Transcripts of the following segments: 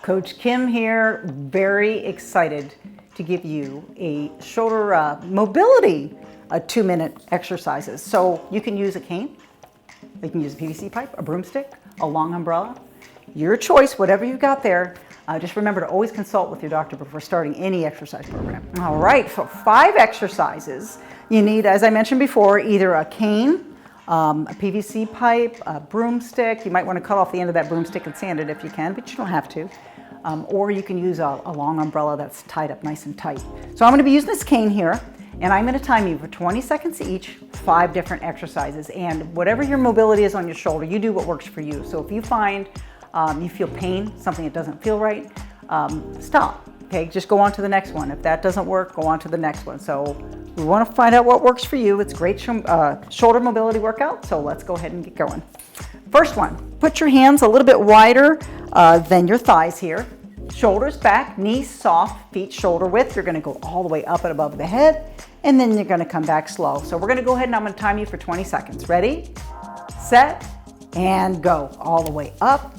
Coach Kim here, very excited to give you a shoulder mobility 2-minute exercises. So you can use a cane, you can use a PVC pipe, a broomstick, a long umbrella, your choice, whatever you got there. Just remember to always consult with your doctor before starting any exercise program. All right, for 5 exercises, you need, as I mentioned before, either a cane, a PVC pipe, a broomstick. You might want to cut off the end of that broomstick and sand it if you can, but you don't have to. Or you can use a long umbrella that's tied up nice and tight. So I'm going to be using this cane here, and I'm going to time you for 20 seconds each, 5 different exercises. And whatever your mobility is on your shoulder, you do what works for you. So if you find you feel pain, something that doesn't feel right, stop. Okay, just go on to the next one. If that doesn't work, go on to the next one. So we want to find out what works for you. It's a great shoulder mobility workout, so let's go ahead and get going. First one, put your hands a little bit wider than your thighs here. Shoulders back, knees soft, feet shoulder width. You're going to go all the way up and above the head, and then you're going to come back slow. So we're going to go ahead and I'm going to time you for 20 seconds. Ready, set, and go. All the way up,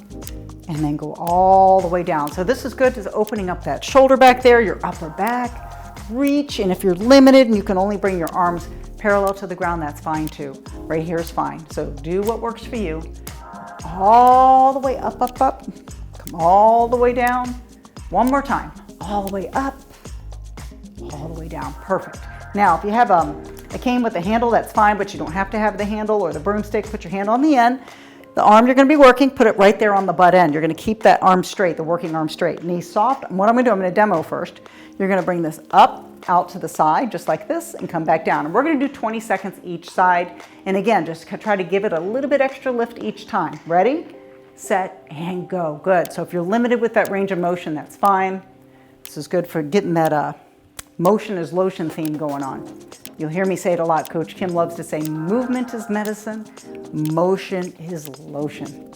and then go all the way down. So this is good as opening up that shoulder back there, your upper back, reach, and if you're limited and you can only bring your arms parallel to the ground, that's fine too. Right here is fine. So do what works for you. All the way up, up, up. Come all the way down. One more time. All the way up, all the way down. Perfect. Now, if you have a cane with a handle, that's fine, but you don't have to have the handle, or the broomstick, put your hand on the end. The arm you're going to be working, put it right there on the butt end. You're going to keep that arm straight, the working arm straight. Knees soft. And what I'm going to do, I'm going to demo first. You're going to bring this up, out to the side, just like this, and come back down. And we're going to do 20 seconds each side. And again, just try to give it a little bit extra lift each time. Ready, set, and go. Good. So if you're limited with that range of motion, that's fine. This is good for getting that motion is lotion theme going on. You'll hear me say it a lot. Coach Kim loves to say, movement is medicine, motion is lotion.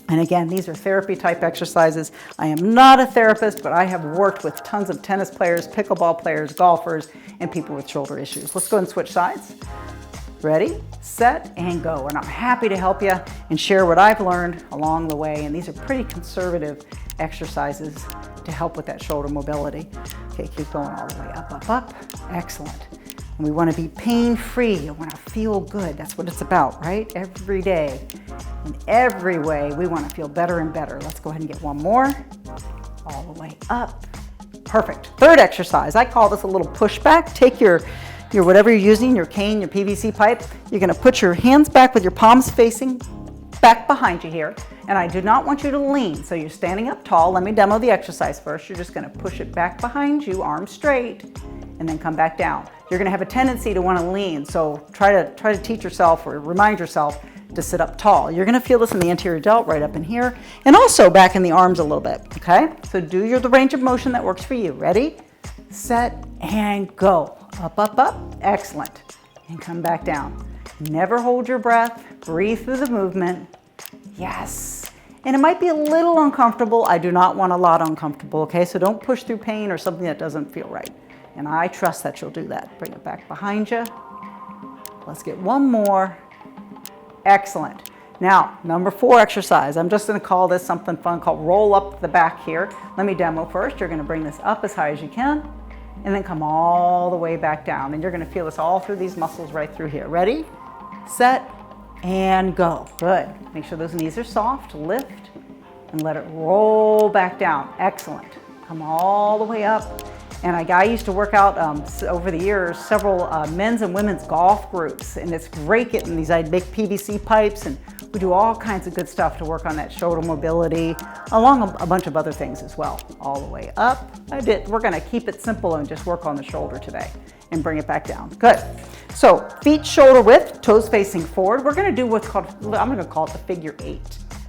And again, these are therapy type exercises. I am not a therapist, but I have worked with tons of tennis players, pickleball players, golfers, and people with shoulder issues. Let's go and switch sides. Ready, set, and go. And I'm happy to help you and share what I've learned along the way. And these are pretty conservative exercises to help with that shoulder mobility. Okay, keep going all the way up, up, up. Excellent. And we want to be pain-free. You want to feel good. That's what it's about, right? Every day, in every way, we want to feel better and better. Let's go ahead and get one more. All the way up. Perfect. Third exercise. I call this a little pushback. Take your whatever you're using, your cane, your PVC pipe. You're going to put your hands back with your palms facing back behind you here. And I do not want you to lean. So you're standing up tall. Let me demo the exercise first. You're just going to push it back behind you, arms straight, and then come back down. You're going to have a tendency to want to lean, so try to teach yourself or remind yourself to sit up tall. You're going to feel this in the anterior delt right up in here, and also back in the arms a little bit, okay? So do the range of motion that works for you. Ready, set, and go. Up, up, up. Excellent. And come back down. Never hold your breath. Breathe through the movement. Yes. And it might be a little uncomfortable. I do not want a lot uncomfortable, okay? So don't push through pain or something that doesn't feel right. And I trust that you'll do that. Bring it back behind you. Let's get one more. Excellent. Now, number 4 exercise. I'm just going to call this something fun called roll up the back here. Let me demo first. You're going to bring this up as high as you can, and then come all the way back down. And you're going to feel this all through these muscles right through here. Ready, set, and go. Good. Make sure those knees are soft. Lift, and let it roll back down. Excellent. Come all the way up. And I used to work out over the years several men's and women's golf groups, and it's great getting these. I'd make PVC pipes, and we do all kinds of good stuff to work on that shoulder mobility, along a bunch of other things as well. All the way up. We're going to keep it simple and just work on the shoulder today and bring it back down. Good. So feet shoulder width, toes facing forward. We're going to do what's called, I'm going to call it the figure 8.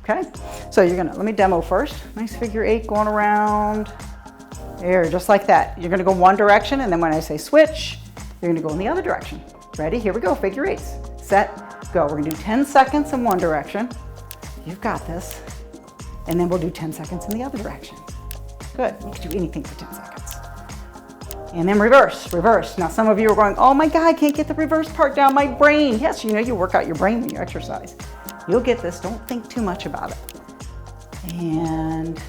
Okay. So let me demo first. Nice figure 8 going around. There, just like that. You're going to go one direction, and then when I say switch, you're going to go in the other direction. Ready? Here we go. Figure 8s. Set, go. We're going to do 10 seconds in one direction. You've got this. And then we'll do 10 seconds in the other direction. Good. You can do anything for 10 seconds. And then reverse, reverse. Now, some of you are going, oh my God, I can't get the reverse part down my brain. Yes, you know, you work out your brain when you exercise. You'll get this. Don't think too much about it. And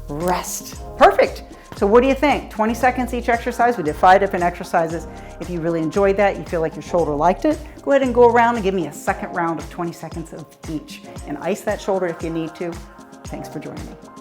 rest. Perfect. So what do you think? 20 seconds each exercise. We did 5 different exercises. If you really enjoyed that, you feel like your shoulder liked it, go ahead and go around and give me a second round of 20 seconds of each. And ice that shoulder if you need to. Thanks for joining me.